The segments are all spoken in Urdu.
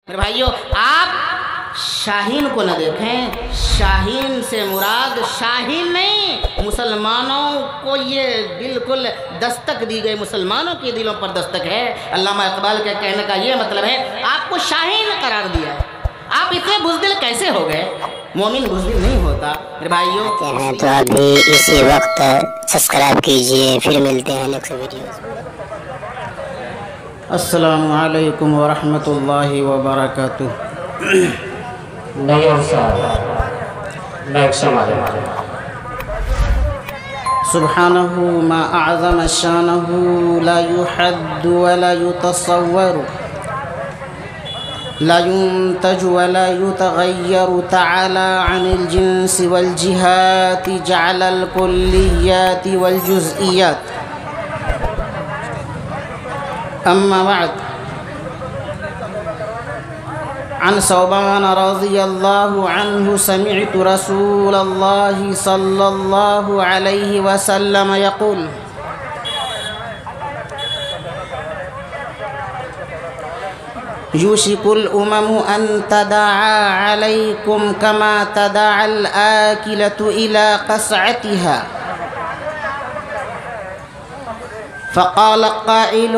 میرے بھائیوں، آپ شاہین کو نہ دیکھیں، شاہین سے مراد شاہین نہیں، مسلمانوں کو یہ بالکل دستک دی گئی، مسلمانوں کے دلوں پر دستک ہے۔ علامہ اقبال کے کہنے کا یہ مطلب ہے آپ کو شاہین قرار دیا ہے، آپ اتنے بزدل کیسے ہو گئے؟ مومن بزدل نہیں ہوتا میرے بھائیوں۔ تو ابھی اسی وقت سبسکرائب کیجئے، پھر ملتے ہیں نیکسٹ ویڈیو۔ السلام علیکم ورحمۃ اللہ وبرکاتہ۔ سبحانہ ما اعظم شانہ لا يحد ولا يتصور لا ينتج ولا يتغير تعالى عن الجنس والجهات جعل الكليات والجزئيات۔ أما بعد، عن ثوبان رضي الله عنه سمعت رسول الله صلى الله عليه وسلم يقول: يوشك الأمم أن تداعى عليكم كما تداعى الآكلة إلى قصعتها. فقال قائل: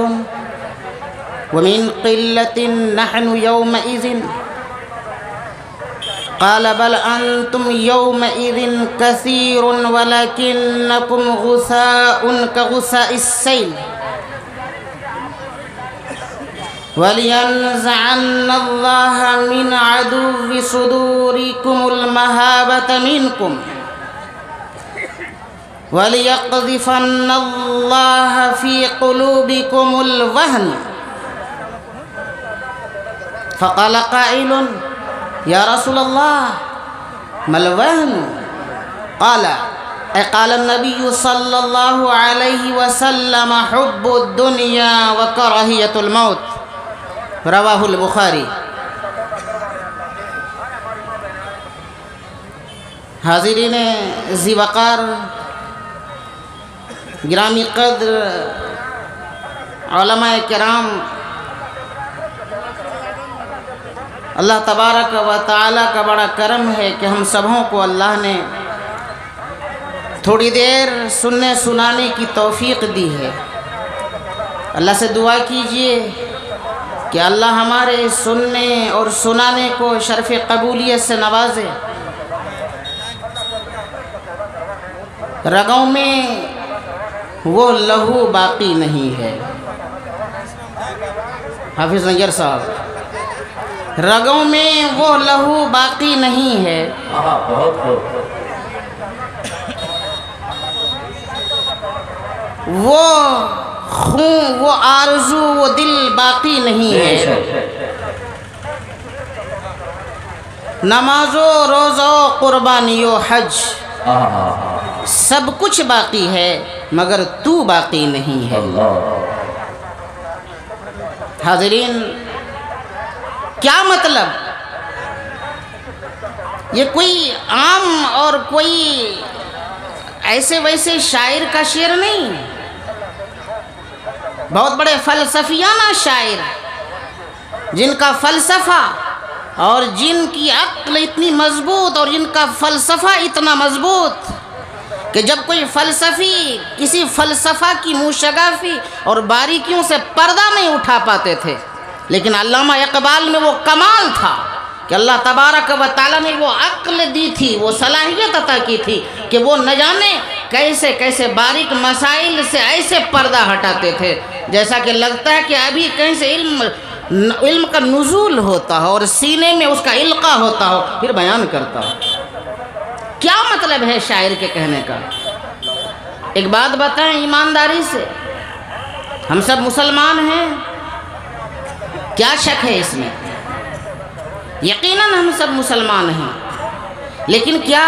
ومن قلة نحن يومئذ؟ قال: بل أنتم يومئذ كثير ولكنكم غثاء كغثاء السيل. ولينزعن الله من عدو صدوركم المهابة منكم، وليقذفن الله في قلوبكم الوهن. فقال قائل: يا رسول الله ما الوهن؟ قال النبي صلى الله عليه وسلم: حب الدنيا وكراهية الموت. رواہ البخاری۔ حاضرین ذی وقار، گرامی قدر علماء کرام، اللہ تبارک و تعالیٰ کا بڑا کرم ہے کہ ہم سبوں کو اللہ نے تھوڑی دیر سننے سنانے کی توفیق دی ہے۔ اللہ سے دعا کیجئے کہ اللہ ہمارے سننے اور سنانے کو شرف قبولیت سے نوازے۔ رگوں میں وہ لہو باقی نہیں ہے، حافظ نجار صاحب، رگوں میں وہ لہو باقی نہیں ہے، وہ خون، وہ آرزو، وہ دل باقی نہیں ہے۔ نماز و روزہ و قربانی و حج سب کچھ باقی ہے مگر تو باقی نہیں ہے۔ حاضرین، کیا مطلب؟ یہ کوئی عام اور کوئی ایسے ویسے شاعر کا شعر نہیں، بہت بڑے فلسفیانہ شاعر جن کا فلسفہ اور جن کی عقل اتنی مضبوط اور جن کا فلسفہ اتنا مضبوط کہ جب کوئی فلسفی کسی فلسفہ کی موشگافی اور باریکیوں سے پردہ نہیں اٹھا پاتے تھے، لیکن علامہ اقبال میں وہ کمال تھا کہ اللہ تبارک و تعالیٰ نے وہ عقل دی تھی، وہ صلاحیت عطا کی تھی کہ وہ نہ جانے کیسے کیسے باریک مسائل سے ایسے پردہ ہٹاتے تھے جیسا کہ لگتا ہے کہ ابھی کہیں سے علم کا نزول ہوتا ہو اور سینے میں اس کا القاء ہوتا ہو پھر بیان کرتا ہو۔ کیا مطلب ہے شاعر کے کہنے کا؟ ایک بات بتائیں ایمانداری سے، ہم سب مسلمان ہیں، کیا شک ہے اس میں؟ یقیناً ہم سب مسلمان ہیں، لیکن کیا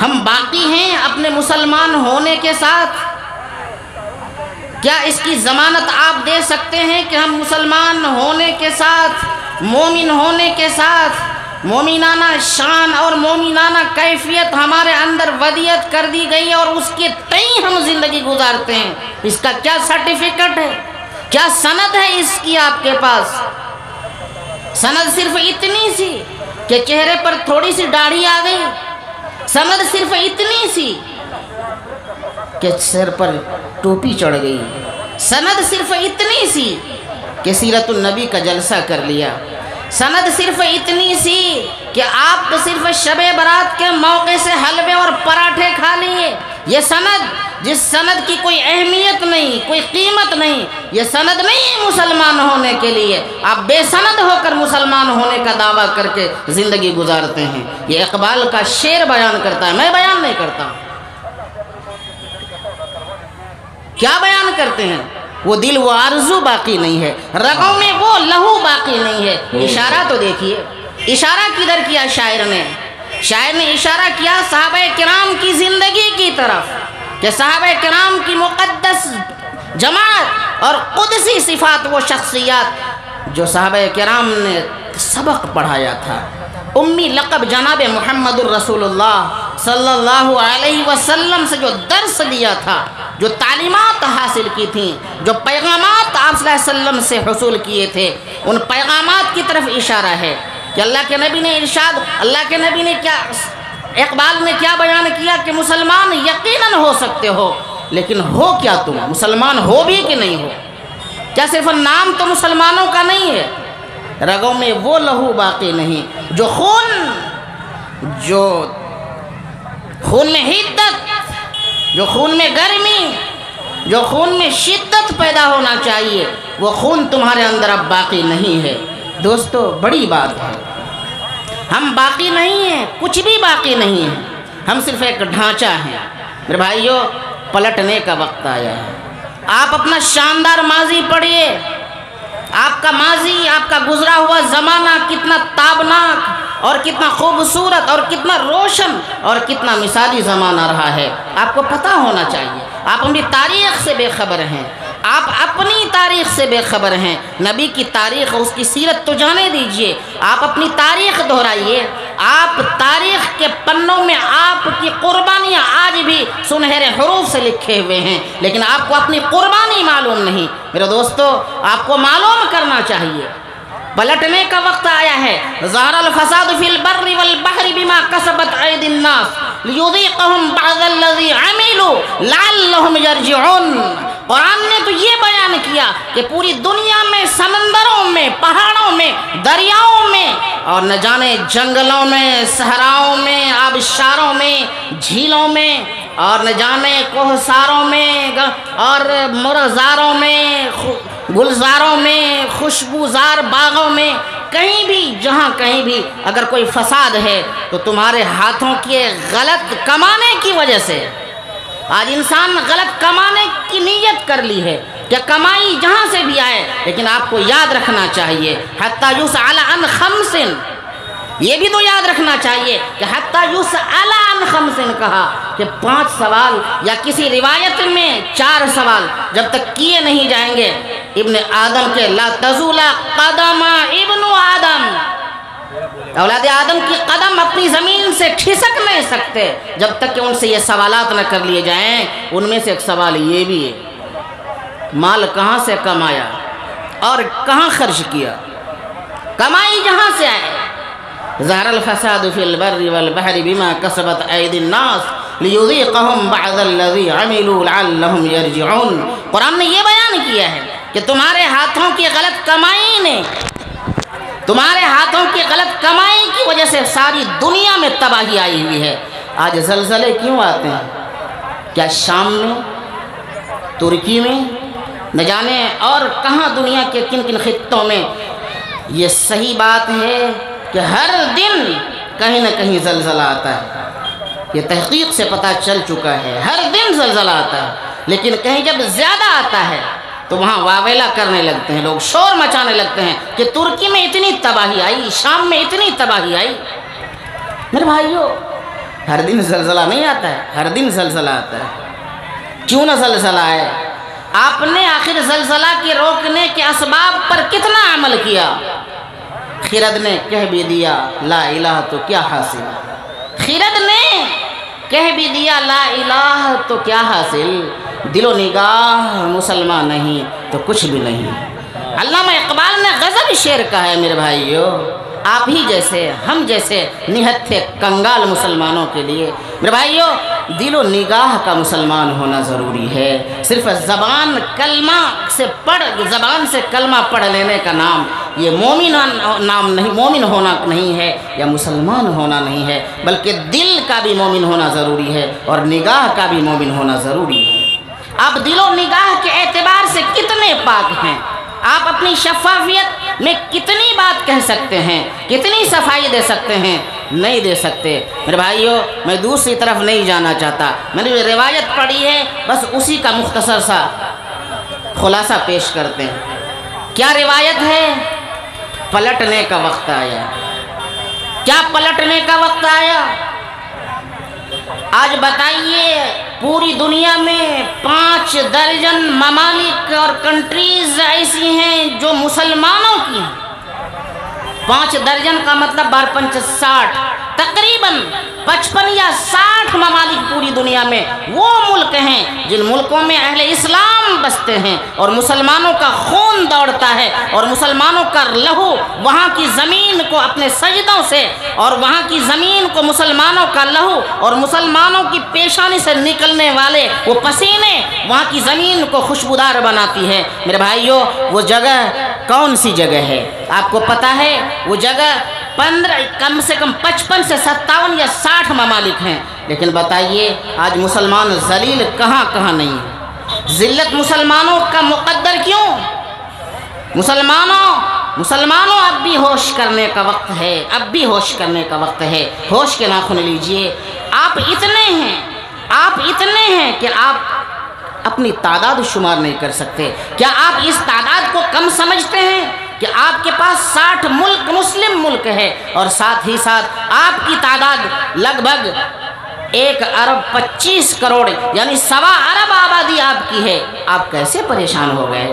ہم باقی ہیں اپنے مسلمان ہونے کے ساتھ؟ کیا اس کی ضمانت آپ دے سکتے ہیں کہ ہم مسلمان ہونے کے ساتھ، مومن ہونے کے ساتھ، مومنانہ شان اور مومنانہ کیفیت ہمارے اندر ودیت کر دی گئی اور اس کے تئیں ہم زندگی گزارتے ہیں؟ اس کا کیا سرٹیفکیٹ ہے؟ کیا سند ہے اس کی آپ کے پاس؟ سند صرف اتنی سی کہ چہرے پر تھوڑی سی داڑھی آ گئی، سند صرف اتنی سی کہ سر پر ٹوپی چڑھ گئی، سند صرف اتنی سی کہ سیرت النبی کا جلسہ کر لیا، سند صرف اتنی سی کہ آپ صرف شب برات کے موقع سے حلوے اور پراٹھے کھا لیے۔ یہ سند، جس سند کی کوئی اہمیت نہیں، کوئی قیمت نہیں، یہ سند نہیں ہے مسلمان ہونے کے لیے۔ آپ بے سند ہو کر مسلمان ہونے کا دعویٰ کر کے زندگی گزارتے ہیں۔ یہ اقبال کا شعر بیان کرتا ہے، میں بیان نہیں کرتا ہوں۔ کیا بیان کرتے ہیں؟ وہ دل وہ آرزو باقی نہیں ہے، رگوں میں وہ لہو باقی نہیں ہے۔ اشارہ تو دیکھیے، اشارہ کدھر کیا شاعر نے؟ شاعر نے اشارہ کیا صحابہ کرام کی زندگی کی طرف، کہ صحابہ کرام کی مقدس جماعت اور قدسی صفات وہ شخصیات جو صحابہ کرام نے سبق پڑھایا تھا، امی لقب جناب محمد الرسول اللہ صلی اللہ علیہ وسلم سے جو درس لیا تھا، جو تعلیمات حاصل کی تھیں، جو پیغامات آپ صلی اللہ علیہ وسلم سے حصول کیے تھے، ان پیغامات کی طرف اشارہ ہے کہ اللہ کے نبی نے ارشاد، اللہ کے نبی نے کیا، اقبال نے کیا بیان کیا کہ مسلمان یقیناً ہو سکتے ہو، لیکن ہو کیا تم؟ مسلمان ہو بھی کہ نہیں ہو؟ کیا صرف نام تو مسلمانوں کا نہیں ہے؟ رگوں میں وہ لہو باقی نہیں جو خون میں حدت، جو خون میں گرمی، جو خون میں شدت پیدا ہونا چاہیے، وہ خون تمہارے اندر اب باقی نہیں ہے۔ دوستو بڑی بات ہے، ہم باقی نہیں ہیں، کچھ بھی باقی نہیں ہے، ہم صرف ایک ڈھانچہ ہیں۔ میرے بھائیو، پلٹنے کا وقت آیا ہے۔ آپ اپنا شاندار ماضی پڑھیے، آپ کا ماضی، آپ کا گزرا ہوا زمانہ کتنا تابناک اور کتنا خوبصورت اور کتنا روشن اور کتنا مثالی زمانہ رہا ہے، آپ کو پتہ ہونا چاہیے۔ آپ اپنی تاریخ سے بے خبر ہیں، آپ اپنی تاریخ سے بے خبر ہیں۔ نبی کی تاریخ، اس کی سیرت تو جانے دیجئے، آپ اپنی تاریخ دہرائیے۔ آپ تاریخ کے پنوں میں آپ کی قربانیاں آج بھی سنہرے حروف سے لکھے ہوئے ہیں، لیکن آپ کو اپنی قربانی معلوم نہیں۔ میرے دوستو، آپ کو معلوم کرنا چاہیے، پلٹنے کا وقت آیا ہے۔ ظہر الفساد فی البر والبحر بما کسبت ایدی الناس لیذیقہم بعض الذی عملوا لعلہم یرجعون۔ قرآن نے تو یہ بیان کیا کہ پوری دنیا میں، سمندروں میں، پہاڑوں میں، دریاؤں میں، اور نہ جانے جنگلوں میں، صحراؤں میں، آبشاروں میں، جھیلوں میں، اور نہ جانے کوہساروں میں اور مرغزاروں میں، گلزاروں میں، خوشبوزار باغوں میں، کہیں بھی، جہاں کہیں بھی اگر کوئی فساد ہے تو تمہارے ہاتھوں کے غلط کمانے کی وجہ سے۔ آج انسان غلط کمانے کی نیت کر لی ہے کہ کمائی جہاں سے بھی آئے، لیکن آپ کو یاد رکھنا چاہیے حتی یسأل عن خمس، یہ بھی تو یاد رکھنا چاہیے کہ حتی یسأل عن خمس کہا کہ 5 سوال، یا کسی روایت میں 4 سوال جب تک کیے نہیں جائیں گے ابن آدم کے، لا تزول قدم ابن آدم، اولاد آدم کی قدم اپنی زمین سے کھسک نہیں سکتے جب تک کہ ان سے یہ سوالات نہ کر لیے جائیں۔ ان میں سے ایک سوال یہ بھی ہے، مال کہاں سے کمایا اور کہاں خرچ کیا؟ کمائی جہاں سے آئے۔ ظہر الفساد فی البر والبحر بما کسبت ایدی الناس لیذیقہم بعض الذی عملوا لعلہم یرجعون۔ قرآن نے یہ بیان کیا ہے کہ تمہارے ہاتھوں کی غلط کمائی نے، تمہارے ہاتھوں کی غلط کمائی کی وجہ سے ساری دنیا میں تباہی آئی ہوئی ہے۔ آج زلزلے کیوں آتے ہیں؟ کیا شام میں، ترکی میں، نہ جانے اور کہاں دنیا کے کن کن خطوں میں؟ یہ صحیح بات ہے کہ ہر دن کہیں نہ کہیں زلزلہ آتا ہے، یہ تحقیق سے پتہ چل چکا ہے، ہر دن زلزلہ آتا ہے، لیکن کہیں جب زیادہ آتا ہے تو وہاں واویلا کرنے لگتے ہیں، لوگ شور مچانے لگتے ہیں کہ ترکی میں اتنی تباہی آئی، شام میں اتنی تباہی آئی۔ میرے بھائیو، ہر دن زلزلہ نہیں آتا ہے، ہر دن زلزلہ آتا ہے۔ کیوں نہ زلزلہ آئے؟ آپ نے آخر زلزلہ کے روکنے کے اسباب پر کتنا عمل کیا؟ خرد نے کہہ بھی دیا لا الہ تو کیا حاصل، خرد نے کہہ بھی دیا لا الہ تو کیا حاصل، دل و نگاہ مسلمان نہیں تو کچھ بھی نہیں۔ علامہ اقبال نے غزل شعر کہا ہے میرے بھائیو، آپ ہی جیسے ہم جیسے نہت تھے کنگال مسلمانوں کے لیے۔ میرے بھائیو، دل و نگاہ کا مسلمان ہونا ضروری ہے۔ صرف زبان سے کلمہ پڑھ لینے کا نام یہ مومن ہونا نہیں ہے یا مسلمان ہونا نہیں ہے، بلکہ دل کا بھی مومن ہونا ضروری ہے اور نگاہ کا بھی مومن ہونا ضروری ہے۔ آپ دل و نگاہ کے اعتبار سے کتنے پاک ہیں؟ آپ اپنی شفافیت میں کتنی بات کہہ سکتے ہیں، کتنی صفائی دے سکتے ہیں؟ نہیں دے سکتے۔ میرے بھائیو، میں دوسری طرف نہیں جانا چاہتا، میں نے جو روایت پڑھی ہے بس اسی کا مختصر سا خلاصہ پیش کرتے ہیں۔ کیا روایت ہے؟ پلٹنے کا وقت آیا۔ کیا پلٹنے کا وقت آیا؟ آج بتائیے، پوری دنیا میں 5 درجن ممالک اور کنٹریز ایسی ہیں جو مسلمانوں کی ہیں۔ 5 درجن کا مطلب 12×5 = 60، تقریباً 55 یا 60 ممالک پوری دنیا میں وہ ملک ہیں جن ملکوں میں اہل اسلام بستے ہیں اور مسلمانوں کا خون دوڑتا ہے اور مسلمانوں کا لہو وہاں کی زمین کو اپنے سجدوں سے، اور وہاں کی زمین کو مسلمانوں کا لہو اور مسلمانوں کی پیشانی سے نکلنے والے وہ پسینے وہاں کی زمین کو خوشبودار بناتی ہے۔ میرے بھائیوں، وہ جگہ کون سی جگہ ہے؟ آپ کو پتہ ہے وہ جگہ کم سے کم 55 سے 57 یا 60 ممالک ہیں۔ لیکن بتائیے آج مسلمان ذلیل کہاں کہاں نہیں ہے؟ ذلت مسلمانوں کا مقدر کیوں؟ مسلمانوں اب بھی ہوش کرنے کا وقت ہے، اب بھی ہوش کرنے کا وقت ہے۔ ہوش کے ناخن لیجئے۔ آپ اتنے ہیں کہ آپ اپنی تعداد شمار نہیں کر سکتے۔ کیا آپ اس تعداد کو کم سمجھتے ہیں کہ آپ کے پاس 60 ملک مسلم ملک ہے اور ساتھ ہی ساتھ آپ کی تعداد لگ بھگ 1.25 ارب یعنی 1.25 ارب آبادی آپ کی ہے؟ آپ کیسے پریشان ہو گئے؟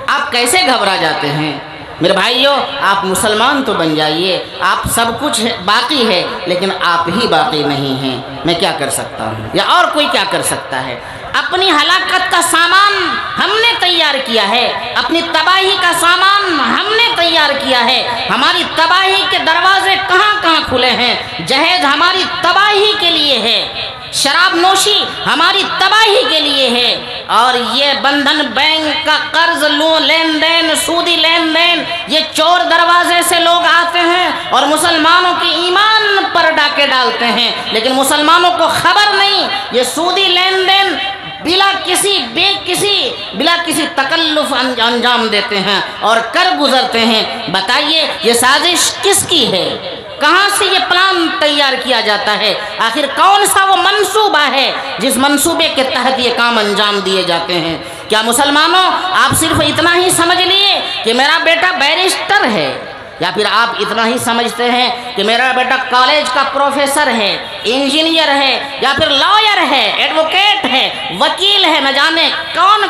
آپ کیسے گھبرا جاتے ہیں؟ میرے بھائیوں، آپ مسلمان تو بن جائیے، آپ سب کچھ باقی ہے لیکن آپ ہی باقی نہیں ہیں۔ میں کیا کر سکتا ہوں یا اور کوئی کیا کر سکتا ہے؟ اپنی ہلاکت کا سامان ہم نے تیار کیا ہے، اپنی تباہی کا سامان ہم نے تیار کیا ہے۔ ہماری تباہی کے دروازے کہاں کہاں کھلے ہیں؟ جہیز ہماری تباہی کے لیے ہے، شراب نوشی ہماری تباہی کے لیے ہے، اور یہ بندھن بینک کا قرض لین دین، سودی لین دین، یہ چور دروازے سے لوگ آتے ہیں اور مسلمانوں کی ایمان پر ڈاکے ڈالتے ہیں، لیکن مسلمانوں کو خبر نہیں یہ سودی لین دین بلا کسی تکلف انجام دیتے ہیں اور کر گزرتے ہیں۔ بتائیے یہ سازش کس کی ہے؟ کہاں سے یہ پلان تیار کیا جاتا ہے؟ آخر کون سا وہ منصوبہ ہے جس منصوبے کے تحت یہ کام انجام دیے جاتے ہیں؟ کیا مسلمانوں آپ صرف اتنا ہی سمجھ لیے کہ میرا بیٹا بیرسٹر ہے، یا پھر آپ اتنا ہی سمجھتے ہیں کہ میرا بیٹا کالج کا پروفیسر ہے، انجینئر ہے، یا پھر لائر ہے، ایڈوکیٹ ہے، وکیل ہے، نہ جانے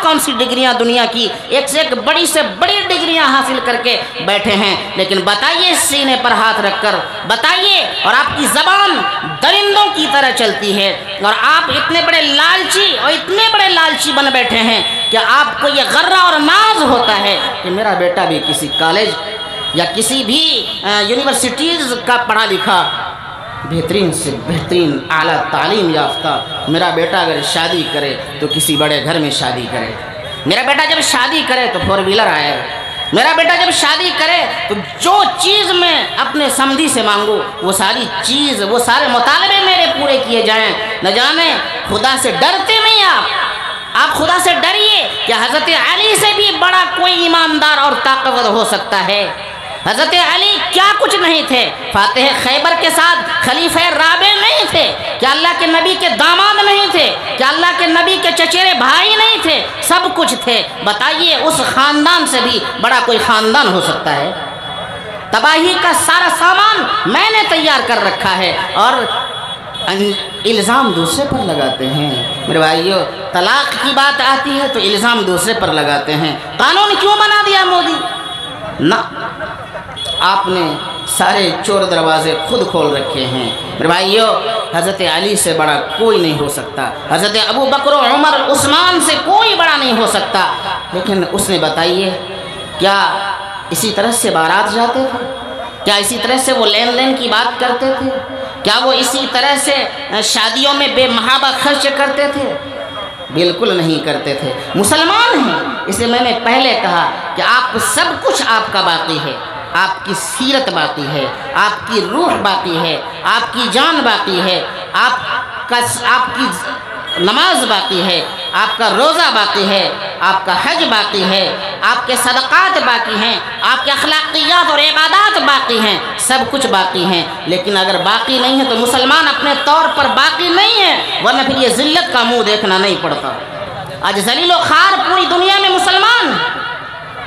کون سی ڈگریاں دنیا کی ایک سے ایک بڑی سے بڑی ڈگریاں حاصل کر کے بیٹھے ہیں؟ لیکن بتائیے، سینے پر ہاتھ رکھ کر بتائیے، اور آپ کی زبان درندوں کی طرح چلتی ہے، اور آپ اتنے بڑے لالچی بن بیٹھے ہیں کہ آپ کو یہ غرہ اور ناز ہوتا ہے کہ میرا بیٹا بھی کسی کالج یا کسی بھی یونیورسٹیز کا پڑھا لکھا بہترین سے بہترین اعلیٰ تعلیم یافتہ میرا بیٹا اگر شادی کرے تو کسی بڑے گھر میں شادی کرے، میرا بیٹا جب شادی کرے تو 4 ویلر آئے، میرا بیٹا جب شادی کرے تو جو چیز میں اپنے سمدھی سے مانگوں وہ سارے مطالبے میرے پورے کیے جائیں۔ نہ جانے خدا سے ڈرتے نہیں آپ خدا سے ڈریے کہ حضرت علی سے بھی بڑا کوئی ایماندار اور طاقتور ہو سکتا ہے۔ حضرت علی کیا کچھ نہیں تھے؟ فاتح خیبر کے ساتھ خلیفہ رابع نہیں تھے؟ کیا اللہ کے نبی کے داماد نہیں تھے؟ کیا اللہ کے نبی کے چچیرے بھائی نہیں تھے؟ سب کچھ تھے۔ بتائیے اس خاندان سے بھی بڑا کوئی خاندان ہو سکتا ہے؟ تباہی کا سارا سامان میں نے تیار کر رکھا ہے، اور الزام دوسرے پر لگاتے ہیں۔ میرے بھائیو، طلاق کی بات آتی ہے تو الزام دوسرے پر لگاتے ہیں۔ قانون کیوں بنا دیا مودی؟ نہ، آپ نے سارے چور دروازے خود کھول رکھے ہیں۔ میرے بھائیو، حضرت علی سے بڑا کوئی نہیں ہو سکتا، حضرت ابو بکر و عمر عثمان سے کوئی بڑا نہیں ہو سکتا، لیکن اس نے بتائیے کیا اسی طرح سے بارات جاتے تھے؟ کیا اسی طرح سے وہ لین دین کی بات کرتے تھے؟ کیا وہ اسی طرح سے شادیوں میں بے محابہ خرچ کرتے تھے؟ بالکل نہیں کرتے تھے۔ مسلمان ہیں، اس لیے میں نے پہلے کہا کہ آپ سب کچھ آپ کا باقی ہے، آپ کی سیرت باقی ہے، آپ کی روح باقی ہے، آپ کی جان باقی ہے، آپ کی نماز باقی ہے، آپ کا روزہ باقی ہے، آپ کا حج باقی ہے، آپ کے صدقات باقی ہیں، آپ کے اخلاقیات اور عبادات باقی ہیں، سب کچھ باقی ہیں۔ لیکن اگر باقی نہیں ہے تو مسلمان اپنے طور پر باقی نہیں ہے، ورنہ پھر یہ ذلت کا منہ دیکھنا نہیں پڑتا۔ آج ذلیل و خوار پوری دنیا میں مسلمان،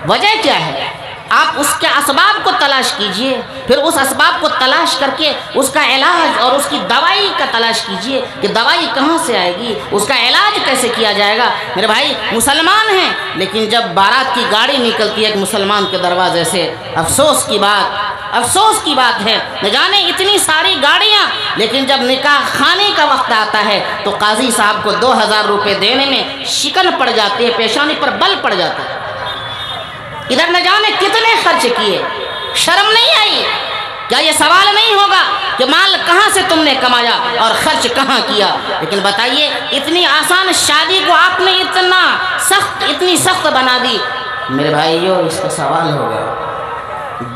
وجہ کیا ہے؟ آپ اس کے اسباب کو تلاش کیجئے، پھر اس اسباب کو تلاش کر کے اس کا علاج اور اس کی دوائی کا تلاش کیجئے کہ دوائی کہاں سے آئے گی، اس کا علاج کیسے کیا جائے گا۔ میرے بھائی مسلمان ہیں، لیکن جب بارات کی گاڑی نکلتی ہے ایک مسلمان کے دروازے سے، افسوس کی بات ہے، نہ جانے اتنی ساری گاڑیاں، لیکن جب نکاح خانے کا وقت آتا ہے تو قاضی صاحب کو 2000 روپے دینے میں شکن پڑ جاتی ہے، پیشانی پر بل پڑ جاتا ہے۔ ادھر نہ جانے کتنے خرچ کیے، شرم نہیں آئی؟ کیا یہ سوال نہیں ہوگا کہ مال کہاں سے تم نے کمایا اور خرچ کہاں کیا؟ لیکن بتائیے اتنی آسان شادی کو آپ نے اتنی سخت بنا دی۔ میرے بھائیو، اس کا سوال ہوگا،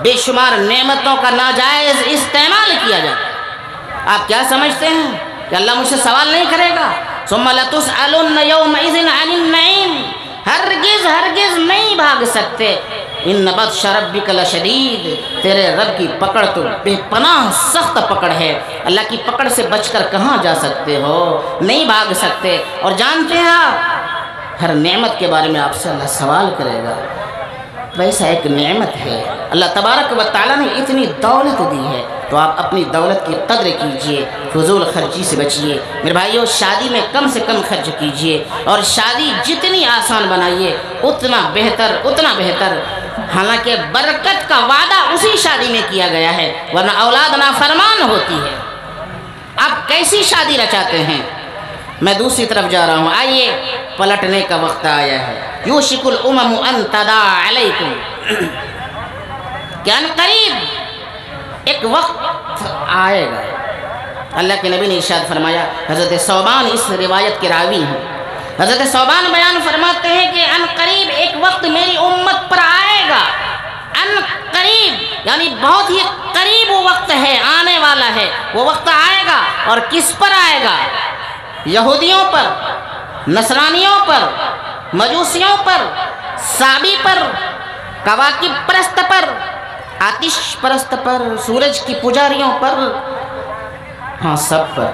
بے شمار نعمتوں کا ناجائز استعمال کیا جاتا۔ آپ کیا سمجھتے ہیں کہ اللہ مجھ سے سوال نہیں کرے گا؟ ثم لتسألن یومئذ عن النعیم، ہرگز نہیں بھاگ سکتے۔ ان بطش ربک لشدید، تیرے رب کی پکڑ تو بے پناہ سخت پکڑ ہے، اللہ کی پکڑ سے بچ کر کہاں جا سکتے ہو؟ نہیں بھاگ سکتے۔ اور جانتے ہیں آپ، ہر نعمت کے بارے میں آپ سے اللہ سوال کرے گا۔ ویسا ایک نعمت ہے، اللہ تبارک و تعالیٰ نے اتنی دولت دی ہے تو آپ اپنی دولت کی قدر کیجئے، فضول خرچی سے بچیے۔ میرے بھائیو، شادی میں کم سے کم خرچ کیجئے، اور شادی جتنی آسان بنائیے اتنا بہتر۔ حالانکہ برکت کا وعدہ اسی شادی میں کیا گیا ہے، ورنہ اولاد نافرمان ہوتی ہے۔ آپ کیسی شادی رچاتے ہیں؟ میں دوسری طرف جا رہا ہوں، آئیے پلٹنے کا وقت آیا ہے۔ یوشک الامم ان تداعی علیکم، کہ ان قریب ایک وقت آئے گا۔ اللہ کے نبی نے ارشاد فرمایا، حضرت ثوبان اس روایت کے راوی ہیں، حضرت ثوبان بیان فرماتے ہیں کہ ان قریب ایک وقت میری امت پر آئے گا۔ ان قریب یعنی بہت ہی قریب وہ وقت ہے، آنے والا ہے۔ وہ وقت آئے گا، اور کس پر آئے گا؟ یہودیوں پر، نصرانیوں پر، مجوسیوں پر، صابی پر، کواکب پرست پر، آتش پرست پر، سورج کی پجاریوں پر، ہاں سب پر،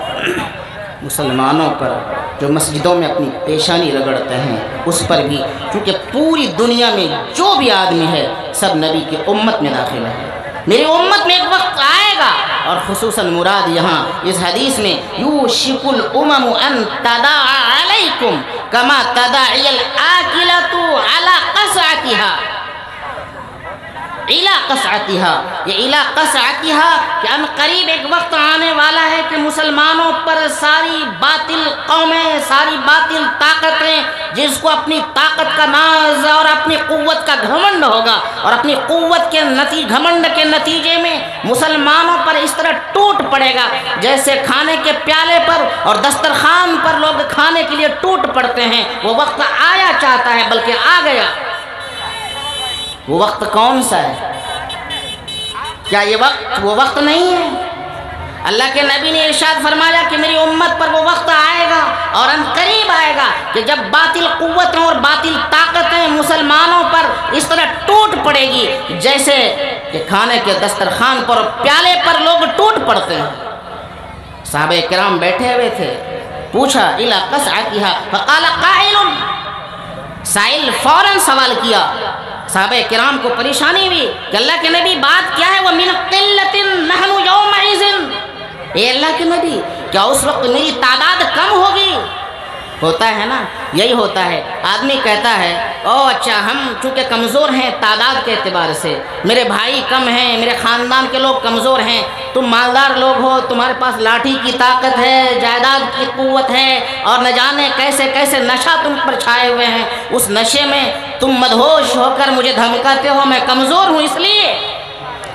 مسلمانوں پر جو مسجدوں میں اپنی پیشانی رگڑتے ہیں اس پر بھی، کیونکہ پوری دنیا میں جو بھی آدمی ہے سب نبی کی امت میں داخل ہے۔ میری امت میں ایک وقت آئے گا، اور خصوصاً مراد یہاں اس حدیث میں یوشک الامم ان تداعی علیکم کما تداعی الاکلۃ علی قصعتها، یہ قصعتها کہ ان قریب ایک وقت آنے والا ہے کہ مسلمانوں پر ساری باطل قومیں، ساری باطل طاقتیں، جس کو اپنی طاقت کا ناز اور اپنی قوت کا گھمنڈ ہوگا، اور اپنی قوت کے گھمنڈ کے نتیجے میں مسلمانوں پر اس طرح ٹوٹ پڑے گا جیسے کھانے کے پیالے پر اور دسترخوان پر لوگ کھانے کے لیے ٹوٹ پڑتے ہیں۔ وہ وقت آیا چاہتا ہے، بلکہ آ گیا۔ وہ وقت کون سا ہے؟ کیا یہ وقت وہ وقت نہیں ہے؟ اللہ کے نبی نے ارشاد فرمایا کہ میری امت پر وہ وقت آئے گا، اور ان قریب آئے گا، کہ جب باطل قوتیں اور باطل طاقتیں مسلمانوں پر اس طرح ٹوٹ پڑے گی جیسے کہ کھانے کے دسترخوان پر اور پیالے پر لوگ ٹوٹ پڑتے ہیں۔ صحابہ کرام بیٹھے ہوئے تھے، پوچھا الی قصعتها فقال قائل، سائل فوراً سوال کیا۔ صحابہ کرام کو پریشانی ہوئی کہ اللہ کے نبی بات کیا ہے؟ وہ من قلت نحن یومئذ، اے اللہ کے نبی کیا اس وقت میری تعداد کم ہوگی؟ ہوتا ہے نا، یہی ہوتا ہے۔ آدمی کہتا ہے او اچھا ہم چونکہ کمزور ہیں تعداد کے اعتبار سے، میرے بھائی کم ہیں، میرے خاندان کے لوگ کمزور ہیں، تم مالدار لوگ ہو، تمہارے پاس لاٹھی کی طاقت ہے، جائیداد کی قوت ہے، اور نہ جانے کیسے کیسے نشہ تم پر چھائے ہوئے ہیں، اس نشے میں تم مدہوش ہو کر مجھے دھمکاتے ہو، میں کمزور ہوں اس لیے۔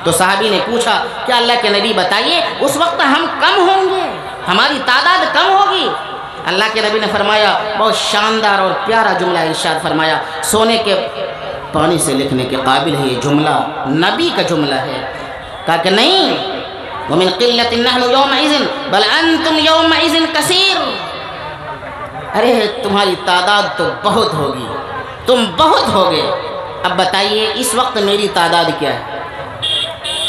تو صحابی نے پوچھا کہ اللہ کے نبی بتائیے اس وقت ہم کم ہوں گے، ہماری تعداد کم ہوگی؟ اللہ کے نبی نے فرمایا، بہت شاندار اور پیارا جملہ ارشاد فرمایا، سونے کے پانی سے لکھنے کے قابل ہے یہ جملہ، نبی کا جملہ ہے۔ کہا کہ نہیں، وَمِن قِلَّةٍ نَحْنُ يَوْمَئِذٍ بَلْ أَنْتُمْ يَوْمَئِذٍ كَثِيرٌ۔ ارے تمہاری تعداد تو بہت ہوگی، تم بہت ہوگے۔ اب بتائیے اس وقت میری تعداد کیا ہے؟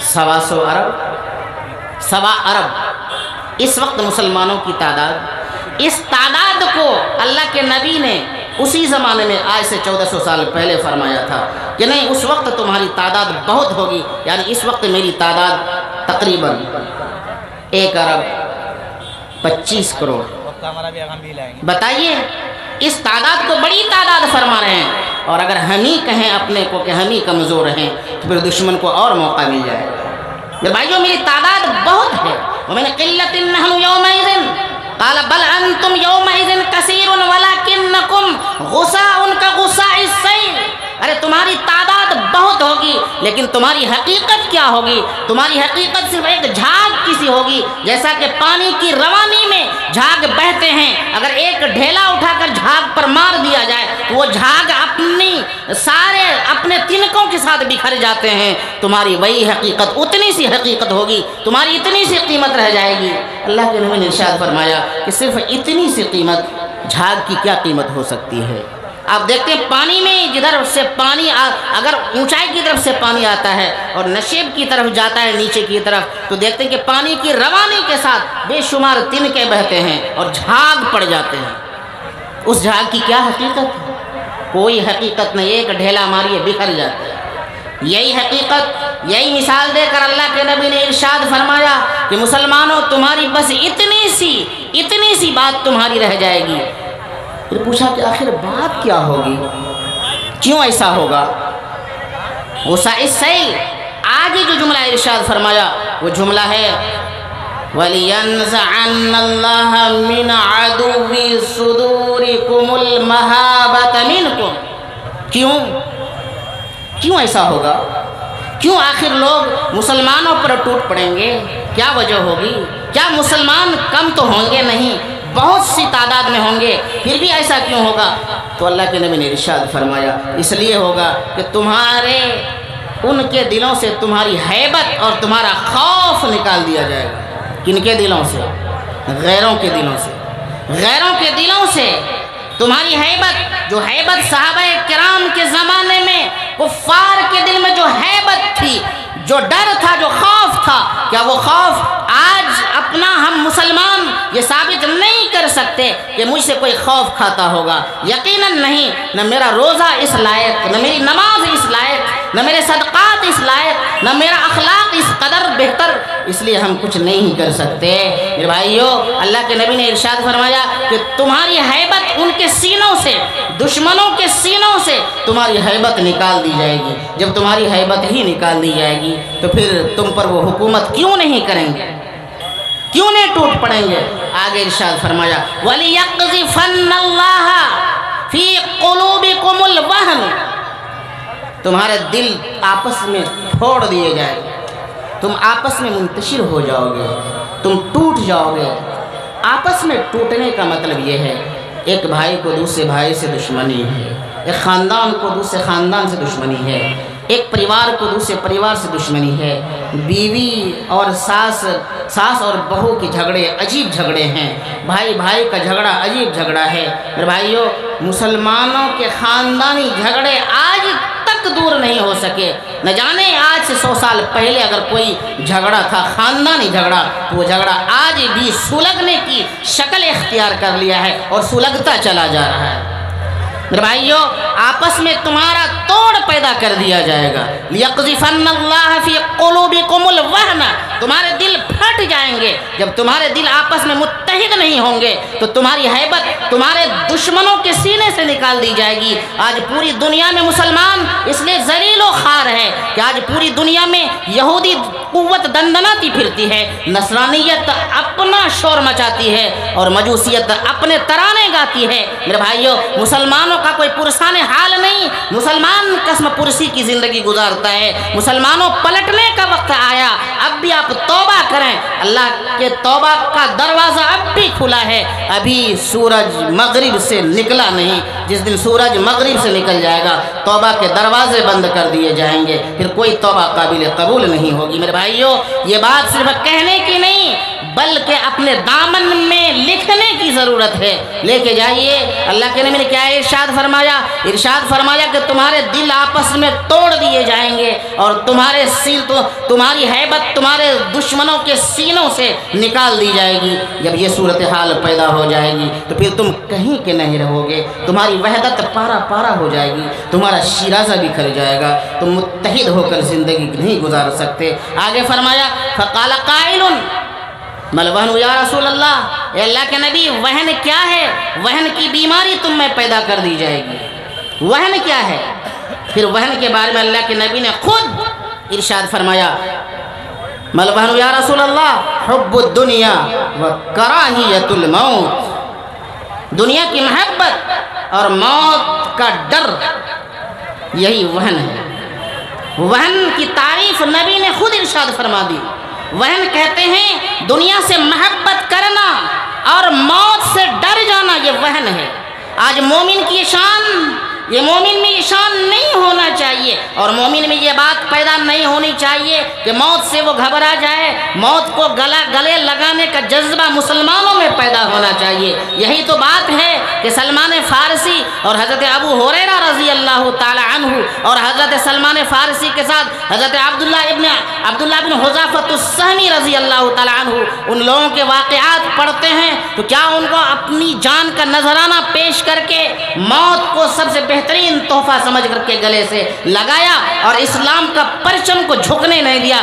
125 ارب، 1.25 ارب اس وقت مسلمانوں کی تعداد۔ اس تعداد کو اللہ کے نبی نے اسی زمانے میں آج سے 1400 سال پہلے فرمایا تھا کہ نہیں اس وقت تمہاری تعداد بہت ہوگی، یعنی اس وقت میری تعداد تقریباً 1 ارب 25 کروڑ۔ بتائیے اس تعداد کو بڑی تعداد فرما رہے ہیں، اور اگر ہم ہی کہیں اپنے کو کہ ہم ہی کمزور ہیں تو پھر دشمن کو اور موقع مل جائے گا۔ میرے بھائیو میری تعداد بہت ہے، وَمِن قِلَّةٍ نَحْنُ يَوْمَئِذٍ قال بل انتم يومئذ كثير ولكنكم غثاء كغثاء السيل۔ ارے تمہاری تعداد بہت ہوگی لیکن تمہاری حقیقت کیا ہوگی؟ تمہاری حقیقت صرف ایک جھاگ کسی ہوگی، جیسا کہ پانی کی روانی میں جھاگ بہتے ہیں، اگر ایک ڈھیلا اٹھا کر جھاگ پر مار دیا جائے تو وہ جھاگ اپنے تنکوں کے ساتھ بکھر جاتے ہیں۔ تمہاری وہی حقیقت، اتنی سی حقیقت ہوگی، تمہاری اتنی سی قیمت رہ جائے گی۔ اللہ کے نبی نے ارشاد فرمایا کہ صرف اتنی سی قیمت، جھاگ کی کیا قیمت ہو سکتی ہے؟ آپ دیکھتے ہیں پانی میں جدھر سے پانی اگر اونچائی کی طرف سے پانی آتا ہے اور نشیب کی طرف جاتا ہے نیچے کی طرف، تو دیکھتے ہیں کہ پانی کی روانی کے ساتھ بے شمار تنکے بہتے ہیں اور جھاگ پڑ جاتے ہیں۔ اس جھاگ کی کیا حقیقت ہے؟ کوئی حقیقت نہیں، ایک ڈھیلا ماریے بکھر جاتا ہے۔ یہی حقیقت، یہی مثال دے کر اللہ کے نبی نے ارشاد فرمایا کہ مسلمانوں تمہاری بس اتنی سی بات تمہاری رہ جائے گی۔ پھر پوچھا کہ آخر بات کیا ہوگی، کیوں ایسا ہوگا؟ غصہ السیل، آگے جو جملہ ارشاد فرمایا وہ جملہ ہے وَلِيَنْزَعَنَّ اللَّهَ مِنْ عَدُوِّ صُدُورِكُمُ الْمَهَابَةَ مِنْكُمْ۔ کیوں ایسا ہوگا؟ کیوں آخر لوگ مسلمانوں پر ٹوٹ پڑیں گے؟ کیا وجہ ہوگی؟ کیا مسلمان کم تو ہوں گے نہیں، بہت سی تعداد میں ہوں گے، پھر بھی ایسا کیوں ہوگا؟ تو اللہ کے نبی نے ارشاد فرمایا اس لیے ہوگا کہ تمہارے ان کے دلوں سے تمہاری ہیبت اور تمہارا خوف نکال دیا جائے گا۔ کن کے دلوں سے؟ غیروں کے دلوں سے۔ غیروں کے دلوں سے تمہاری ہیبت، جو ہیبت صحابہ کرام کے زمانے میں کفار کے دل میں جو ہیبت تھی، جو ڈر تھا، جو خوف تھا، کیا وہ خوف آج اپنا ہم مسلمان یہ ثابت نہیں کر سکتے کہ مجھ سے کوئی خوف کھاتا ہوگا؟ یقیناً نہیں، نہ میرا روزہ اس لائق، نہ میری نماز اس لائق، نہ میرے صدقات اس لائق، نہ میرا اخلاق اس قدر بہتر، اس لیے ہم کچھ نہیں کر سکتے۔ میرے بھائیو اللہ کے نبی نے ارشاد فرمایا کہ تمہاری ہیبت ان کے سینوں سے، دشمنوں کے سینوں سے تمہاری ہیبت نکال دی جائے گی۔ جب تمہاری ہیبت ہی نکال دی جائے گی تو پھر تم پر وہ حکومت کیوں نہیں کریں گے، کیوں نہیں ٹوٹ پڑیں گے؟ آگے ارشاد فرمایا وَلِيَقْذِفَنَّ اللَّهَ فِي قُلُوبِكُمُ الْوَهْنَ۔ تمہارے دل آپس میں پھوڑ دیے جائیں گے، تم آپس میں منتشر ہو جاؤ گے، تم ٹوٹ جاؤ گے۔ آپس میں ٹوٹنے کا مطلب یہ ہے ایک بھائی کو دوسرے بھائی سے دشمنی ہے، ایک خاندان کو دوسرے خاندان سے دشمنی ہے، ایک پریوار کو دوسرے پریوار سے دشمنی ہے، بیوی اور ساس اور بہو کے جھگڑے عجیب جھگڑے ہیں، بھائی بھائی کا جھگڑا عجیب جھگڑا ہے۔ میرے بھائیو مسلمانوں کے خاندانی جھگڑے آج تک دور نہیں ہو سکے۔ نہ جانے آج سے 100 سال پہلے اگر کوئی جھگڑا تھا خاندانی جھگڑا تو وہ جھگڑا آج بھی سلگنے کی شکل اختیار کر لیا ہے اور سلگتا چلا جا رہا ہے۔ میرے بھائیو آپس میں تمہارا توڑ پیدا کر دیا جائے گا۔ لِيَقْذِفَنَّ اللَّهَ فِي قُلُوبِكُمُ الْوَهْنَ، تمہارے دل پھٹ جائیں گے۔ جب تمہارے دل آپس میں متحد نہیں ہوں گے تو تمہاری ہیبت تمہارے دشمنوں کے سینے سے نکال دی جائے گی۔ آج پوری دنیا میں مسلمان اس لیے ذلیل و خوار ہے کہ آج پوری دنیا میں یہودی قوت دندناتی پھرتی ہے، نصرانیت اپنا شور مچاتی ہے اور مجوسیت اپنے ترانے گاتی ہے۔ میرے بھائیوں، مسلمانوں کا کوئی پرسان حال نہیں، مسلمان قسم پرسی کی زندگی گزارتا ہے۔ مسلمانوں، پلٹنے کا وقت آیا، اب بھی آپ توبہ کریں، اللہ کے توبہ کا دروازہ اب بھی کھلا ہے۔ ابھی سورج مغرب سے نکلا نہیں، جس دن سورج مغرب سے نکل جائے گا توبہ کے دروازے بند کر دیے جائیں گے، پھر کوئی توبہ قابل قبول نہیں ہوگی۔ میرے بھائیوں، یہ بات صرف کہنے کی نہیں بلکہ اپنے دامن میں لکھنے کی ضرورت ہے، لے کے جائیے۔ اللہ کے نبی نے کیا ارشاد فرمایا؟ ارشاد فرمایا کہ تمہارے دل آپس میں توڑ دیے جائیں گے اور تمہاری ہیبت تمہارے دشمنوں کے سینوں سے نکال دی جائے گی۔ جب یہ صورتحال پیدا ہو جائے گی تو پھر تم کہیں کے نہیں رہو گے، تمہاری وحدت پارا پارا ہو جائے گی، تمہارا شیرازہ بکھر جائے گا، تم متحد ہو کر زندگی نہیں گزار سکتے۔ آگے فرمایا فقال قائل مل وہن یا رسول اللہ، اے اللہ کے نبی وہن کیا ہے؟ وہن کی بیماری تم میں پیدا کر دی جائے گی، وہن کیا ہے؟ پھر وہن کے بارے میں اللہ کے نبی نے خود ارشاد فرمایا مل وہن یا رسول اللہ حب الدنیا و کراہیت الموت، دنیا کی محبت اور موت کا ڈر، یہی وہن ہے۔ وہن کی تعریف نبی نے خود ارشاد فرما دی۔ وہن کہتے ہیں دنیا سے محبت کرنا اور موت سے ڈر جانا، یہ وہن ہے۔ آج مومن کی شان، یہ مومن میں یہ شان نہیں ہونا چاہیے اور مومن میں یہ بات پیدا نہیں ہونی چاہیے کہ موت سے وہ گھبرا جائے، موت کو گلے لگانے کا جذبہ مسلمانوں میں پیدا ہونا چاہیے۔ یہی تو بات ہے کہ سلمان فارسی اور حضرت ابو ہریرہ رضی اللہ تعالی عنہ اور حضرت سلمان فارسی کے ساتھ حضرت عبداللہ بن حذافہ السہمی رضی اللہ تعالی عنہ، ان لوگوں کے واقعات پڑھتے ہیں تو کیا ان کو اپنی جان کا نذرانہ پیش کر کے موت کو سب سے بہترین تحفہ سمجھ کر کے گلے سے لگایا اور اسلام کا پرچم کو جھکنے نہیں دیا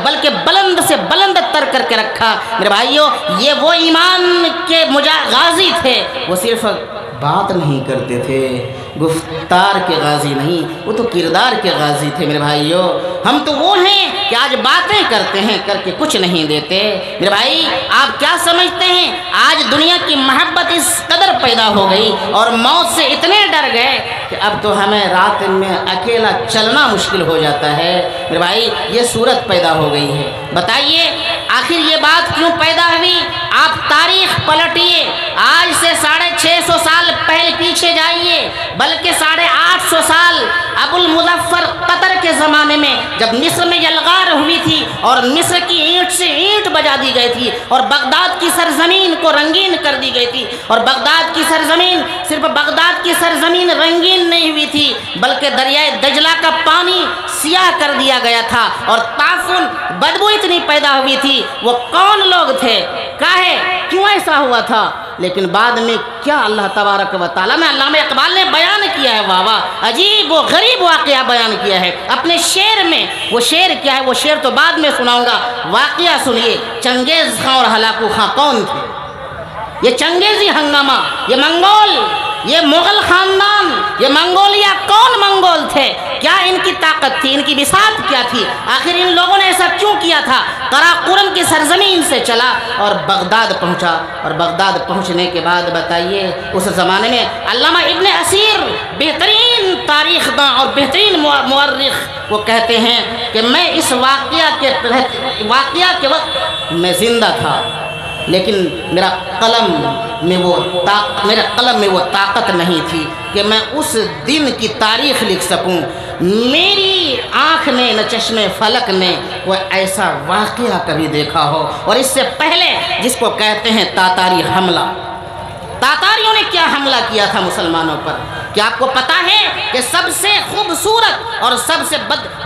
بلکہ بلند سے بلند تر کر کے رکھا۔ میرے بھائیوں، یہ وہ ایمان کے غازی تھے، وہ صرف بات نہیں کرتے تھے، گفتار کے غازی نہیں، وہ تو کردار کے غازی تھے۔ میرے بھائیوں، ہم تو وہ ہیں کہ آج باتیں کرتے ہیں، کر کے کچھ نہیں دیتے۔ میرے بھائی، آپ کیا سمجھتے ہیں آج دنیا کی محبت اس قدر پیدا ہو گئی اور موت سے اتنے ڈر گئے کہ اب تو ہمیں رات میں اکیلا چلنا مشکل ہو جاتا ہے۔ میرے بھائی، یہ صورت پیدا ہو گئی ہے۔ بتائیے آخر یہ بات کیوں پیدا ہوئی؟ آپ تاریخ پلٹیے، آج سے 650 سال پہلے پیچھے جائیے، بلکہ 850 سال ابو المظفر قطر کے زمانے میں جب مصر میں یلغار ہوئی تھی اور مصر کی اینٹ سے اینٹ بجا دی گئی تھی اور بغداد کی سرزمین کو رنگین کر دی گئی تھی، اور بغداد کی سرزمین صرف بغداد کی سرزمین رنگین نہیں ہوئی تھی بلکہ دریائے دجلہ کا پانی سیاہ کر دیا گیا تھا اور تعفن بدبو اتنی پیدا ہوئی تھی۔ وہ کون لوگ تھے؟ کاہے کیوں ایسا ہوا تھا؟ لیکن بعد میں کیا اللہ تبارک و تعالیٰ میں علامہ اقبال نے بیان کیا ہے، واہ واہ، عجیب و غریب واقعہ بیان کیا ہے اپنے شعر میں۔ وہ شعر کیا ہے؟ وہ شعر تو بعد میں سناؤں گا، واقعہ سنیے۔ چنگیز خان اور ہلاکو خان کون تھے؟ یہ چنگیزی ہنگامہ، یہ منگول، یہ مغل خاندان، یہ منگولیا کون منگول تھے؟ کیا ان کی طاقت تھی؟ ان کی بساط کیا تھی؟ آخر ان لوگوں نے ایسا کیوں کیا تھا؟ قراقرم کی سرزمین سے چلا اور بغداد پہنچا، اور بغداد پہنچنے کے بعد بتائیے اس زمانے میں علامہ ابن اسیر بہترین تاریخ داں اور بہترین مورخ، وہ کہتے ہیں کہ میں اس واقعہ کے وقت میں زندہ تھا، لیکن میرا قلم میں وہ طاقت نہیں تھی کہ میں اس دن کی تاریخ لکھ سکوں۔ میری آنکھ نے نہ چشم فلک نے وہ ایسا واقعہ کبھی دیکھا ہو۔ اور اس سے پہلے جس کو کہتے ہیں تاتاری حملہ، تاتاریوں نے کیا حملہ کیا تھا مسلمانوں پر؟ کیا آپ کو پتا ہے کہ سب سے خوبصورت اور سب سے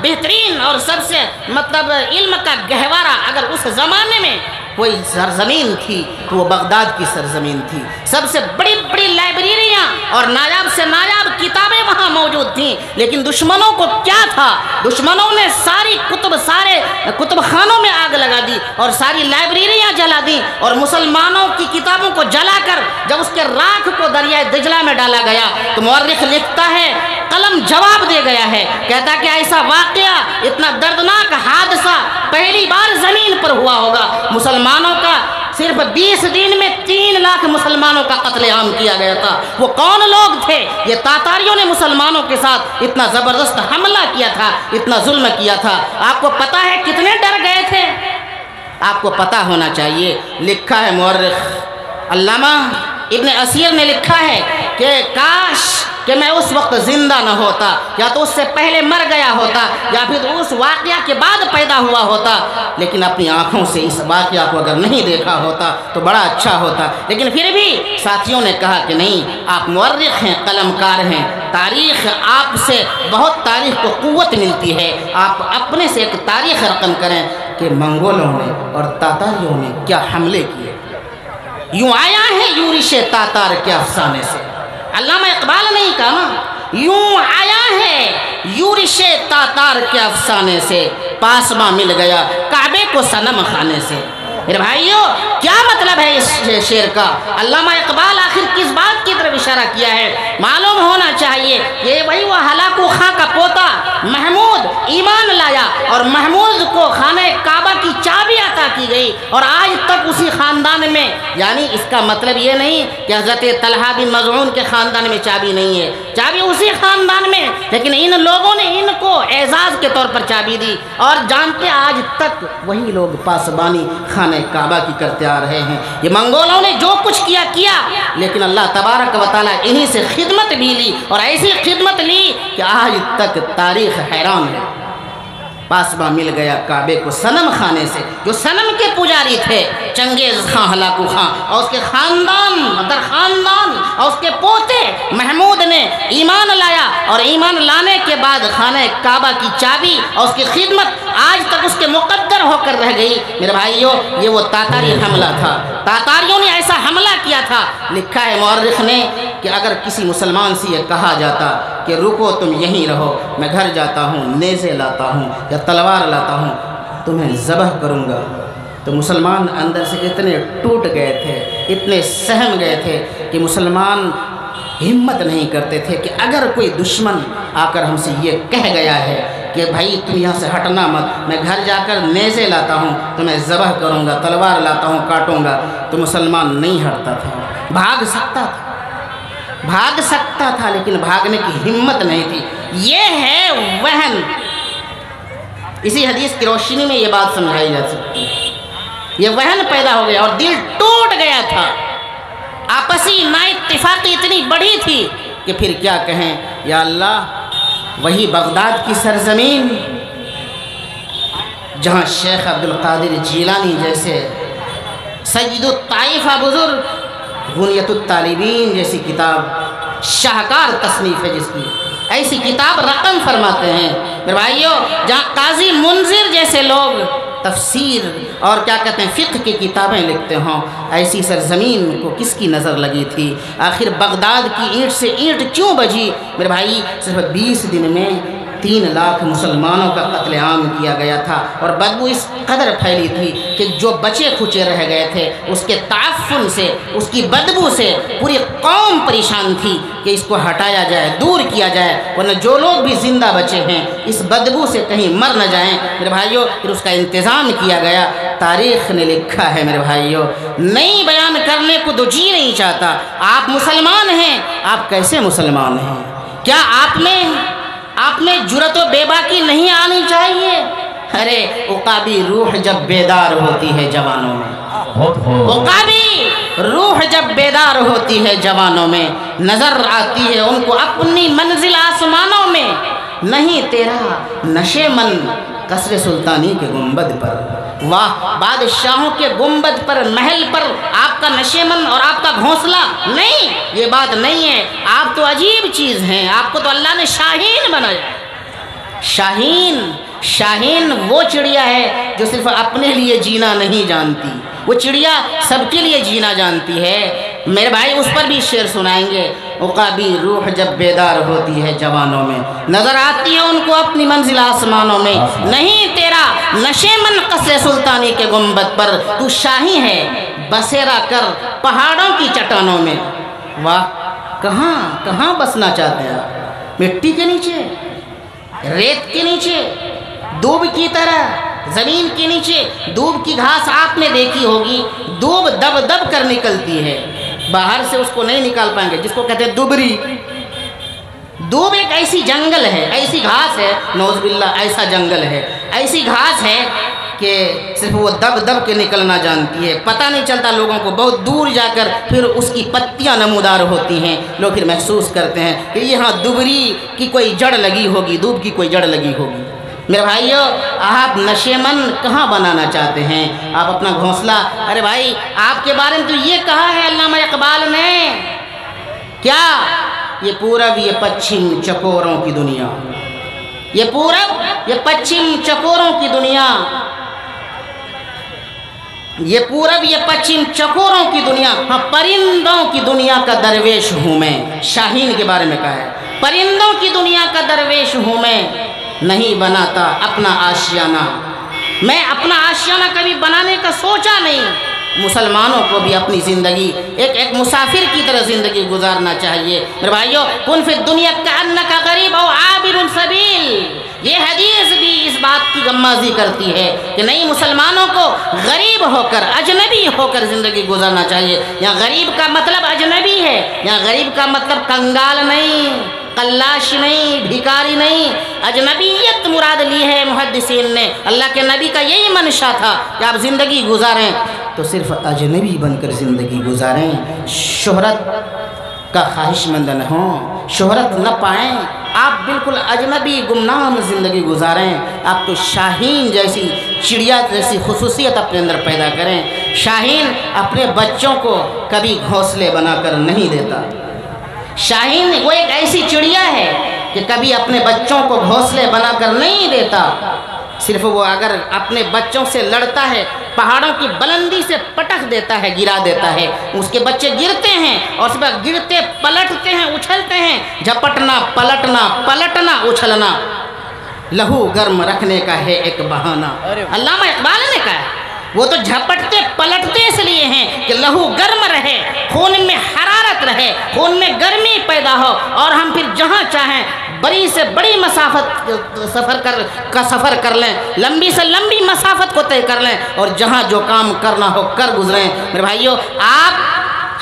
بہترین اور سب سے علم کا گہوارہ اگر اس زمانے میں کوئی سرزمین تھی تو وہ بغداد کی سرزمین تھی۔ سب سے بڑی بڑی لائبریریاں اور نایاب سے نایاب کتابیں وہاں موجود تھیں، لیکن دشمنوں کو کیا تھا؟ دشمنوں نے سارے کتب خانوں میں آگ لگا دی اور ساری لائبریریاں جلا دی، اور مسلمانوں کی کتابوں کو جلا کر جب اس کے راکھ کو دریائے دجلہ میں ڈالا گیا تو مورخ لکھتا ہے، قلم جواب دے گیا ہے، کہتا کہ ایسا واقعہ، اتنا دردناک حادثہ پہلی بار زمین پر ہوا ہوگا۔ مسلمانوں کا صرف 20 دن میں 3 لاکھ مسلمانوں کا قتل عام کیا گیا تھا۔ وہ کون لوگ تھے؟ یہ تاتاریوں نے مسلمانوں کے ساتھ اتنا زبردست حملہ کیا تھا، اتنا ظلم کیا تھا۔ آپ کو پتہ ہے کتنے ڈر گئے تھے؟ آپ کو پتہ ہونا چاہیے۔ لکھا ہے مورخ علامہ ابن اسیر نے لکھا ہے کہ کاش کہ میں اس وقت زندہ نہ ہوتا، یا تو اس سے پہلے مر گیا ہوتا، یا پھر اس واقعہ کے بعد پیدا ہوا ہوتا، لیکن اپنی آنکھوں سے اس واقعہ کو اگر نہیں دیکھا ہوتا تو بڑا اچھا ہوتا۔ لیکن پھر بھی ساتھیوں نے کہا کہ نہیں، آپ مورخ ہیں، قلم کار ہیں، تاریخ آپ سے بہت تاریخ کو قوت ملتی ہے، آپ اپنے سے ایک تاریخ رقم کریں کہ منگولوں نے اور تاتاریوں نے کیا حملے کیے۔ یوں آیا ہے یورش تاتار کے افسانے سے، علامہ اقبال نے کہا نا، یوں آیا ہے یورش تاتار کے افسانے سے، پاسباں مل گیا کعبے کو صنم خانے سے۔ میرے بھائیو، کیا مطلب ہے اس شعر کا؟ علامہ اقبال آخر کس بات کی طرف اشارہ کیا ہے؟ معلوم ہونا چاہیے کہ وہی وہ ہلاکو خاں کا پوتا محمود ایمان لایا، اور محمود کو خانہ کعبہ کی چابی عطا کی گئی، اور آج تک اسی خاندان میں، یعنی اس کا مطلب یہ نہیں کہ حضرت طلحہ بن مظعون کے خاندان میں چابی نہیں ہے، چابی اسی خاندان میں، لیکن ان لوگوں نے ان کو اعزاز کے طور پر چابی دی، اور جانتے آج تک وہی لوگ پاسبانی خانہ کعبہ کی کرتے آ رہے ہیں۔ یہ منگولوں نے جو کچھ کیا، لیکن اللہ تبارک و تعالیٰ انہی سے خدمت بھی لی، اور ایسی خدمت لی کہ آج تک تاریخ حیران ہے۔ پاسباں مل گیا کعبے کو صنم خانے سے، جو صنم کے پجاری تھے چنگیز خان ہلاکو خان اور اس کے خاندان در خاندان اور اس کے پوتے محمود نے ایمان لایا، اور ایمان لانے کے بعد خانہ کعبہ کی چابی اور اس کی خدمت آج تک اس کے مقدر ہو کر رہ گئی۔ میرے بھائیو، یہ وہ تاتاری حملہ تھا، تاتاریوں نے ایسا حملہ کیا تھا۔ لکھا ہے مورخ نے کہ اگر کسی مسلمان سے یہ کہا جاتا کہ رکو تم یہیں رہو، میں گھر جاتا ہوں، نیزے لاتا ہوں یا تلوار لاتا ہوں، تمہیں ذبح کروں گا، تو مسلمان اندر سے اتنے ٹوٹ گئے تھے، اتنے سہم گئے تھے کہ مسلمان ہمت نہیں کرتے تھے کہ اگر کوئی دشمن آ کر ہم سے یہ کہہ گیا ہے کہ بھائی تم یہاں سے ہٹنا مت، میں گھر جا کر نیزے لاتا ہوں، تمہیں ذبح کروں گا، تلوار لاتا ہوں، کاٹوں گا، تو مسلمان نہیں ہٹتا تھا، بھاگ سکتا تھا لیکن بھاگنے کی ہمت نہیں تھی۔ یہ ہے وہن۔ اسی حدیث کی روشنی میں یہ بات سمجھائی جا سکتی ہے۔ یہ وہن پیدا ہو گیا اور دل ٹوٹ گیا تھا، آپسی نا اتفاقی اتنی بڑی تھی کہ پھر کیا کہیں۔ یا اللہ، وہی بغداد کی سرزمین جہاں شیخ عبد القادر جیلانی جیسے سید الطائفہ بزرگ، غنیت الطالبین جیسی کتاب شاہکار تصنیف ہے جس کی، ایسی کتاب رقم فرماتے ہیں۔ میرے بھائیو، جہاں قاضی منذر جیسے لوگ تفسیر اور کیا کہتے ہیں فقہ کی کتابیں لکھتے ہوں، ایسی سرزمین کو کس کی نظر لگی تھی؟ آخر بغداد کی اینٹ سے اینٹ کیوں بجی؟ میرے بھائی، صرف 20 دن میں 3 لاکھ مسلمانوں کا قتل عام کیا گیا تھا، اور بدبو اس قدر پھیلی تھی کہ جو بچے کھچے رہ گئے تھے اس کے تعفن سے، اس کی بدبو سے پوری قوم پریشان تھی کہ اس کو ہٹایا جائے، دور کیا جائے، ورنہ جو لوگ بھی زندہ بچے ہیں اس بدبو سے کہیں مر نہ جائیں۔ میرے بھائیوں، پھر اس کا انتظام کیا گیا۔ تاریخ نے لکھا ہے میرے بھائیوں، نہیں بیان کرنے کو تو جی نہیں چاہتا۔ آپ مسلمان ہیں، آپ کیسے مسلمان ہیں؟ کیا آپ میں جرأت و بے باکی نہیں آنی چاہیے؟ ارے عقابی روح جب بیدار ہوتی ہے جوانوں میں، عقابی روح جب بیدار ہوتی ہے جوانوں میں، نظر آتی ہے ان کو اپنی منزل آسمانوں میں، نہیں تیرا نشے من قصر سلطانی کے گنبد پر، واہ بادشاہوں کے گنبد پر، محل پر آپ کا نشے من اور آپ کا گھونسلہ نہیں، یہ بات نہیں ہے۔ آپ تو عجیب چیز ہیں، آپ کو تو اللہ نے شاہین بنایا۔ شاہین وہ چڑیا ہے جو صرف اپنے لیے جینا نہیں جانتی، وہ چڑیا سب کے لیے جینا جانتی ہے۔ میرے بھائی اس پر بھی شعر سنائیں گے۔ عقابی روح جب بیدار ہوتی ہے جوانوں میں، نظر آتی ہے ان کو اپنی منزل آسمانوں میں۔ نہیں تیرا نشیمن قصر سلطانی کے گنبد پر، تو شاہی ہے بسیرا کر پہاڑوں کی چٹانوں میں۔ واہ، کہاں کہاں بسنا چاہتے ہیں آپ؟ مٹی کے نیچے، ریت کے نیچے، دوب کی طرح زمین کے نیچے؟ دوب کی گھاس آپ نے دیکھی ہوگی، دوب دب دب کر نکلتی ہے، باہر سے اس کو نہیں نکال پائیں گے، جس کو کہتے ہیں دبری۔ دوب ایک ایسی جنگل ہے، ایسی گھاس ہے، نعوذ باللہ ایسا جنگل ہے، ایسی گھاس ہے کہ صرف وہ دب دب کے نکلنا جانتی ہے، پتہ نہیں چلتا لوگوں کو، بہت دور جا کر پھر اس کی پتیاں نمودار ہوتی ہیں، لوگ پھر محسوس کرتے ہیں کہ یہاں دبری کی کوئی جڑ لگی ہوگی، دوب کی کوئی جڑ لگی ہوگی۔ میرے بھائیو، آپ نشیمن کہاں بنانا چاہتے ہیں؟ آپ اپنا گھونسلہ، ارے بھائی آپ کے بارے میں تو یہ کہا ہے علامہ اقبال نے، کیا یہ پورب یہ پچھم چکوروں کی دنیا، یہ پورب یہ پچھم چکوروں کی دنیا، یہ پورب یہ پچھم چکوروں کی دنیا، ہاں پرندوں کی دنیا کا درویش ہوں میں۔ شاہین کے بارے میں کہا ہے، پرندوں کی دنیا کا درویش ہوں میں، نہیں بناتا اپنا آشیانہ، میں اپنا آشیانہ کبھی بنانے کا سوچا نہیں۔ مسلمانوں کو بھی اپنی زندگی ایک مسافر کی طرح زندگی گزارنا چاہیے۔ میرے بھائیو، کن فی الدنیا کأنک غریب او عابر سبیل، یہ حدیث بھی اس بات کی غمازی کرتی ہے کہ نہیں، مسلمانوں کو غریب ہو کر، اجنبی ہو کر زندگی گزارنا چاہیے۔ یہاں غریب کا مطلب اجنبی ہے، یہاں غریب کا مطلب کنگال نہیں، قلاش نہیں، بھیکاری نہیں، اجنبیت مراد لی ہے محدثین نے۔ اللہ کے نبی کا یہی منشا تھا کہ آپ زندگی گزاریں تو صرف اجنبی بن کر زندگی گزاریں، شہرت کا خواہش مند نہ ہوں، شہرت نہ پائیں، آپ بالکل اجنبی گمنام زندگی گزاریں۔ آپ تو شاہین جیسی، چڑیا جیسی خصوصیت اپنے اندر پیدا کریں۔ شاہین اپنے بچوں کو کبھی گھونسلے بنا کر نہیں دیتا، شاہین وہ ایک ایسی چڑیا ہے کہ کبھی اپنے بچوں کو گھونسلے بنا کر نہیں دیتا، صرف وہ اگر اپنے بچوں سے لڑتا ہے، پہاڑوں کی بلندی سے پٹک دیتا ہے، گرا دیتا ہے، اس کے بچے گرتے ہیں اور صبح گرتے پلٹتے ہیں، اچھلتے ہیں، جھپٹنا پلٹنا پلٹنا اچھلنا لہو گرم رکھنے کا ہے ایک بہانہ۔ علامہ اقبال نے کہا ہے وہ تو جھپٹتے پلٹتے اس لیے ہیں کہ لہو گرم رہے، خون میں حرارت رہے، خون میں گرمی پیدا ہو، اور ہم پھر جہاں چاہیں بڑی سے بڑی مسافت سفر کر لیں، لمبی سے لمبی مسافت کو طے کر لیں، اور جہاں جو کام کرنا ہو کر گزریں۔ میرے بھائیو، آپ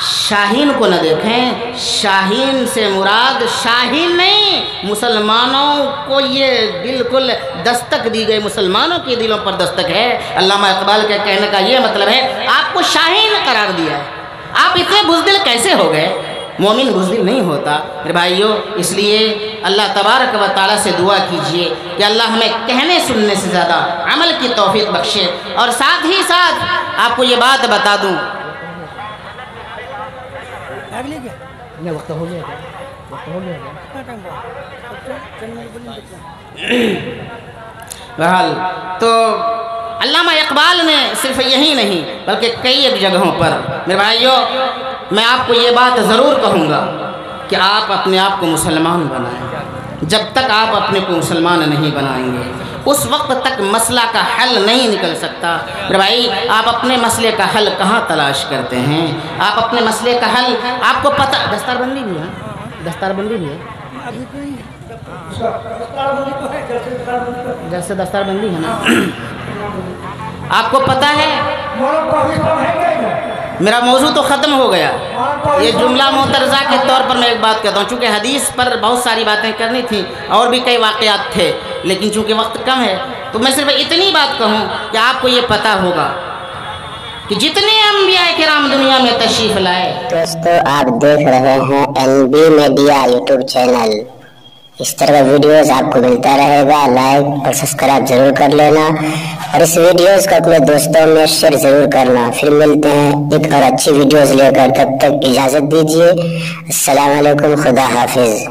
شاہین کو نہ دیکھیں، شاہین سے مراد شاہین نہیں، مسلمانوں کو یہ بالکل دستک دی گئی، مسلمانوں کے دلوں پر دستک ہے۔ علامہ اقبال کے کہنے کا یہ مطلب ہے، آپ کو شاہین قرار دیا ہے، آپ اتنے بزدل کیسے ہو گئے؟ مومن بزدل نہیں ہوتا میرے بھائیو۔ اس لیے اللہ تبارک و تعالیٰ سے دعا کیجئے کہ اللہ ہمیں کہنے سننے سے زیادہ عمل کی توفیق بخشے۔ اور ساتھ ہی ساتھ آپ کو یہ بات بتا دوں، وقت ہو گیا، بہرحال تو علامہ اقبال نے صرف یہی نہیں بلکہ کئی ایک جگہوں پر میرے بھائیو، میں آپ کو یہ بات ضرور کہوں گا کہ آپ اپنے آپ کو مسلمان بنائیں۔ جب تک آپ اپنے کو مسلمان نہیں بنائیں گے، اس وقت تک مسئلہ کا حل نہیں نکل سکتا۔ میرے بھائی، آپ اپنے مسئلے کا حل کہاں تلاش کرتے ہیں؟ آپ اپنے مسئلے کا حل، آپ کو پتہ، دستار بندی بھی ہے، دستار بندی بھی ہے، جیسے دستار بندی ہے نا، آپ کو پتہ ہے میرا موضوع تو ختم ہو گیا۔ یہ جملہ معترضہ کے طور پر میں ایک بات کہتا ہوں، چونکہ حدیث پر بہت ساری باتیں کرنی تھیں اور بھی کئی واقعات تھے، لیکن چونکہ وقت کم ہے تو میں صرف اتنی بات کہوں کہ آپ کو یہ پتہ ہوگا کہ جتنے انبیاء کرام دنیا میں تشریف لائے۔ دوستو، آپ دیکھ رہے ہیں NB میڈیا یوٹیوب چینل، اس طرح کا ویڈیوز آپ کو ملتا رہے گا، لائک اور سبسکرائب ضرور کر لینا، اور اس ویڈیوز کو اپنے دوستوں میں شیئر ضرور کرنا۔ پھر ملتے ہیں ایک اور اچھی ویڈیوز لے کر، تب تک اجازت دیجیے، السلام علیکم، خدا حافظ۔